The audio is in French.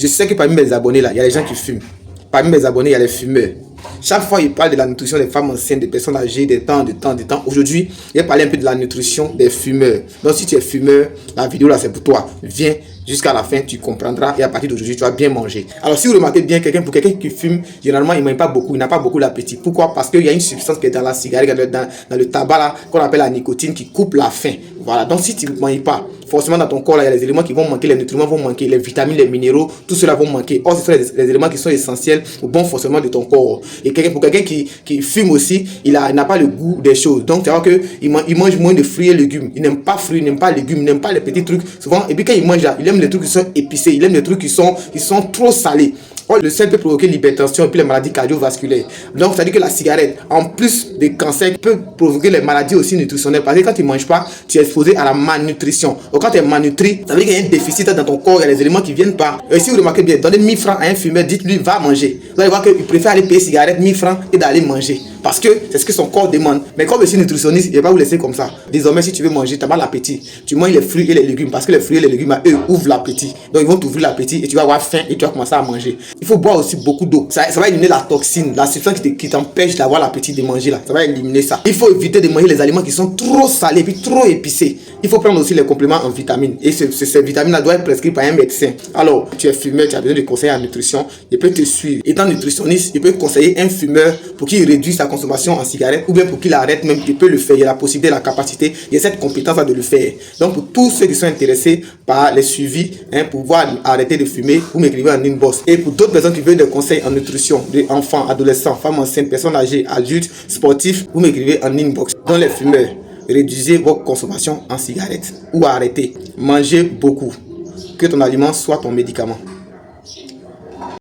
Je sais que parmi mes abonnés là, il y a des gens qui fument. Parmi mes abonnés, il y a les fumeurs. Chaque fois, il parle de la nutrition des femmes enceintes, des personnes âgées, des temps. Aujourd'hui, il va parler un peu de la nutrition des fumeurs. Donc, si tu es fumeur, la vidéo là, c'est pour toi. Viens jusqu'à la fin, tu comprendras. Et à partir d'aujourd'hui, tu vas bien manger. Alors, si vous remarquez bien, pour quelqu'un qui fume, généralement, il ne mange pas beaucoup. Il n'a pas beaucoup d'appétit. Pourquoi? Parce qu'il y a une substance qui est dans la cigarette, dans le tabac là, qu'on appelle la nicotine, qui coupe la faim. Voilà. Donc, si tu ne manges pas, forcément, dans ton corps, là, il y a des éléments qui vont manquer, les nutriments vont manquer, les vitamines, les minéraux, tout cela vont manquer. Or, ce sont les éléments qui sont essentiels au bon fonctionnement de ton corps. Et pour quelqu'un qui fume aussi, il n'a pas le goût des choses. Donc, tu vois qu'il mange moins de fruits et légumes. Il n'aime pas fruits, il n'aime pas légumes, il n'aime pas les petits trucs. Souvent, et puis quand il mange là, il aime les trucs qui sont épicés, il aime les trucs qui sont trop salés. Or, le sel peut provoquer l'hypertension et puis les maladies cardiovasculaires. Donc, ça veut dire que la cigarette, en plus des cancers, peut provoquer les maladies aussi nutritionnelles. Parce que quand tu ne manges pas, tu es exposé à la malnutrition. Donc, quand tu es malnutri, ça veut dire qu'il y a un déficit dans ton corps, il y a des éléments qui ne viennent pas. Et si vous remarquez bien, donnez 1000 francs à un fumeur, dites-lui, va manger. Vous allez voir qu'il préfère aller payer cigarette 1000 francs et d'aller manger. Parce que c'est ce que son corps demande. Mais comme je suis nutritionniste, il ne va pas vous laisser comme ça. Désormais, si tu veux manger, tu n'as pas l'appétit. Tu manges les fruits et les légumes. Parce que les fruits et les légumes, eux, ouvrent l'appétit. Donc, ils vont t'ouvrir l'appétit et tu vas avoir faim et tu vas commencer à manger. Il faut boire aussi beaucoup d'eau. Ça va éliminer la toxine, la substance qui t'empêche d'avoir l'appétit de manger là. Ça va éliminer ça. Il faut éviter de manger les aliments qui sont trop salés puis trop épicés. Il faut prendre aussi les compléments en vitamines. Et ces vitamines-là doivent être prescrites par un médecin. Alors, tu es fumeur, tu as besoin de conseils en nutrition. Il peut te suivre. Étant nutritionniste, il peut conseiller un fumeur pour qu'il réduise sa consommation en cigarette ou bien pour qu'il arrête même. Il peut le faire. Il y a la possibilité, la capacité. Il y a cette compétence de le faire. Donc, pour tous ceux qui sont intéressés par les suivis, pour pouvoir arrêter de fumer, vous m'écrivez en inbox. Et pour d'autres personnes qui veulent des conseils en nutrition, des enfants, adolescents, femmes enceintes, personnes âgées, adultes, sportifs, vous m'écrivez en inbox. Dans les fumeurs, réduisez votre consommation en cigarettes ou arrêtez. Mangez beaucoup. Que ton aliment soit ton médicament.